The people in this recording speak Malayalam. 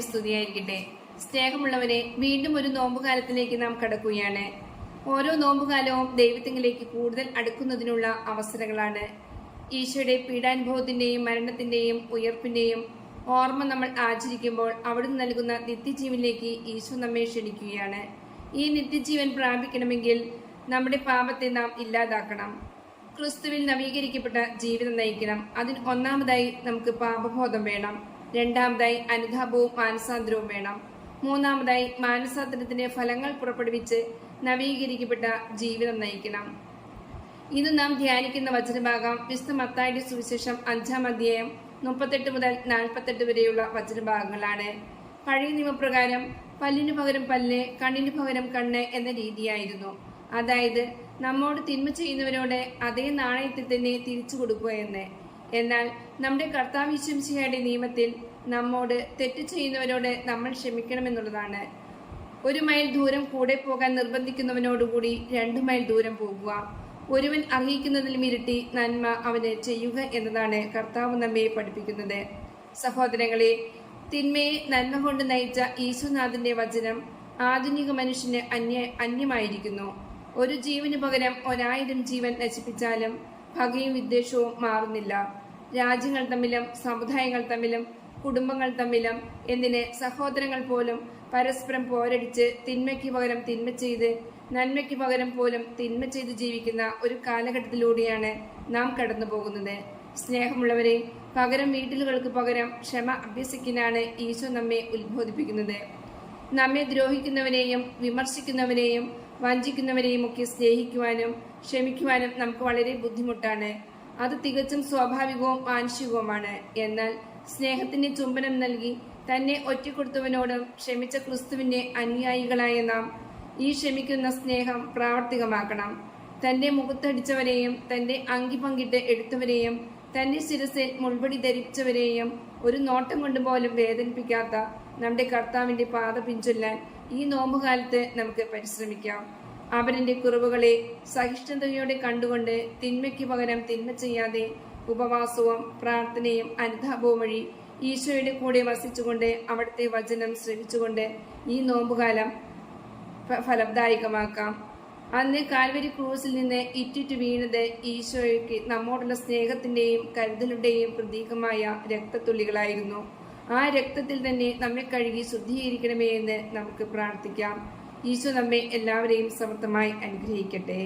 മിശിഹായ്ക്ക് സ്തുതിയായിരിക്കട്ടെ. സ്നേഹമുള്ളവരെ, വീണ്ടും ഒരു നോമ്പുകാലത്തിലേക്ക് നാം കടക്കുകയാണ്. ഓരോ നോമ്പുകാലവും ദൈവത്തിങ്കിലേക്ക് കൂടുതൽ അടുക്കുന്നതിനുള്ള അവസരങ്ങളാണ്. ഈശോയുടെ പീഡാനുഭവത്തിന്റെയും മരണത്തിന്റെയും ഉയർപ്പിന്റെയും ഓർമ്മ നമ്മൾ ആചരിക്കുമ്പോൾ അവിടുന്ന് നൽകുന്ന നിത്യജീവനിലേക്ക് ഈശോ നമ്മെ ക്ഷണിക്കുകയാണ്. ഈ നിത്യജീവൻ പ്രാപിക്കണമെങ്കിൽ നമ്മുടെ പാപത്തെ നാം ഇല്ലാതാക്കണം. ക്രിസ്തുവിൽ നവീകരിക്കപ്പെട്ട ജീവിതം നയിക്കണം. അതിന് ഒന്നാമതായി നമുക്ക് പാപബോധം വേണം. രണ്ടാമതായി അനുതാപവും മാനസാന്തരവും വേണം. മൂന്നാമതായി മാനസാന്തരത്തിന്റെ ഫലങ്ങൾ പുറപ്പെടുവിച്ച് നവീകരിക്കപ്പെട്ട ജീവിതം നയിക്കണം. ഇന്ന് നാം ധ്യാനിക്കുന്ന വചനഭാഗം വിശുദ്ധ മത്തായിയുടെ സുവിശേഷം 5-ാം അധ്യായം 38 മുതൽ 48 വരെയുള്ള വചനഭാഗങ്ങളാണ്. പഴയ നിയമപ്രകാരം പല്ലിനു പകരം പല്ല്, കണ്ണിനു പകരം കണ്ണ് എന്ന രീതിയായിരുന്നു. അതായത് നമ്മോട് തിന്മ ചെയ്യുന്നവരോട് അതേ നാണയത്തിൽ തന്നെ തിരിച്ചു കൊടുക്കുക എന്ന്. എന്നാൽ നമ്മുടെ കർത്താവ് യേശു മിശിഹായുടെ നിയമത്തിൽ നമ്മോട് തെറ്റ് ചെയ്യുന്നവരോട് നമ്മൾ ക്ഷമിക്കണമെന്നുള്ളതാണ്. 1 മൈൽ ദൂരം കൂടെ പോകാൻ നിർബന്ധിക്കുന്നവനോടുകൂടി 2 മൈൽ ദൂരം പോകുക. ഒരുവൻ അർഹിക്കുന്നതിലും ഇരട്ടി നന്മ അവന് ചെയ്യുക എന്നതാണ് കർത്താവ് നമ്മെ പഠിപ്പിക്കുന്നത്. സഹോദരങ്ങളെ, തിന്മയെ നന്മ കൊണ്ട് നയിച്ച ഈശോനാഥന്റെ വചനം ആധുനിക മനുഷ്യന് അന്യമായിരിക്കുന്നു. ഒരു ജീവന് പകരം 1000 ജീവൻ നശിപ്പിച്ചാലും പകയും വിദ്വേഷവും മാറുന്നില്ല. രാജ്യങ്ങൾ തമ്മിലും സമുദായങ്ങൾ തമ്മിലും കുടുംബങ്ങൾ തമ്മിലും എന്തിന് സഹോദരങ്ങൾ പോലും പരസ്പരം പോരടിച്ച് തിന്മയ്ക്ക് പകരം തിന്മ ചെയ്ത് നന്മയ്ക്ക് പകരം പോലും തിന്മ ചെയ്ത് ജീവിക്കുന്ന ഒരു കാലഘട്ടത്തിലൂടെയാണ് നാം കടന്നു പോകുന്നത്. സ്നേഹമുള്ളവരെ, പകരം വീട്ടിലുകൾക്ക് പകരം ക്ഷമ അഭ്യസിക്കാനാണ് ഈശോ നമ്മെ ഉത്ബോധിപ്പിക്കുന്നത്. നമ്മെ ദ്രോഹിക്കുന്നവരെയും വിമർശിക്കുന്നവരെയും വഞ്ചിക്കുന്നവരെയും ഒക്കെ സ്നേഹിക്കുവാനും ക്ഷമിക്കുവാനും നമുക്ക് വളരെ ബുദ്ധിമുട്ടാണ്. അത് തികച്ചും സ്വാഭാവികവും മാനുഷികവുമാണ്. എന്നാൽ സ്നേഹത്തിന്റെ ചുംബനം നൽകി തന്നെ ഒറ്റക്കൊടുത്തവനോടും ക്ഷമിച്ച ക്രിസ്തുവിന്റെ അനുയായികളായ നാം ഈ ക്ഷമിക്കുന്ന സ്നേഹം പ്രാവർത്തികമാക്കണം. തന്റെ മുഖത്തടിച്ചവരെയും തന്റെ അങ്കി പങ്കിട്ട് എടുത്തവരെയും തന്റെ ശിരസിൽ മുൾപടി ധരിച്ചവരെയും ഒരു നോട്ടം കൊണ്ട് പോലും വേദനിപ്പിക്കാത്ത നമ്മുടെ കർത്താവിന്റെ പാത പിൻചൊല്ലാൻ ഈ നോമ്പുകാലത്ത് നമുക്ക് പരിശ്രമിക്കാം. അവന്റെ കുറവുകളെ സഹിഷ്ണുതയോടെ കണ്ടുകൊണ്ട് തിന്മയ്ക്ക് പകരം തിന്മ ചെയ്യാതെ ഉപവാസവും പ്രാർത്ഥനയും അനുതാപവും വഴി ഈശോയുടെ കൂടെ വസിച്ചുകൊണ്ട് അവിടുത്തെ വചനം ശ്രവിച്ചുകൊണ്ട് ഈ നോമ്പുകാലം ഫലദായകമാക്കാം. അന്ന് കാൽവരി ക്രൂസിൽ നിന്ന് ഇറ്റിറ്റ് വീണത് ഈശോയ്ക്ക് നമ്മോടുള്ള സ്നേഹത്തിന്റെയും കരുതലുടെയും പ്രതീകമായ രക്തത്തുള്ളികളായിരുന്നു. ആ രക്തത്തിൽ തന്നെ നമ്മെ കഴുകി ശുദ്ധീകരിക്കണമേ എന്ന് നമുക്ക് പ്രാർത്ഥിക്കാം. ഈശോ നമ്മെ എല്ലാവരെയും സമർത്ഥമായി അനുഗ്രഹിക്കട്ടെ.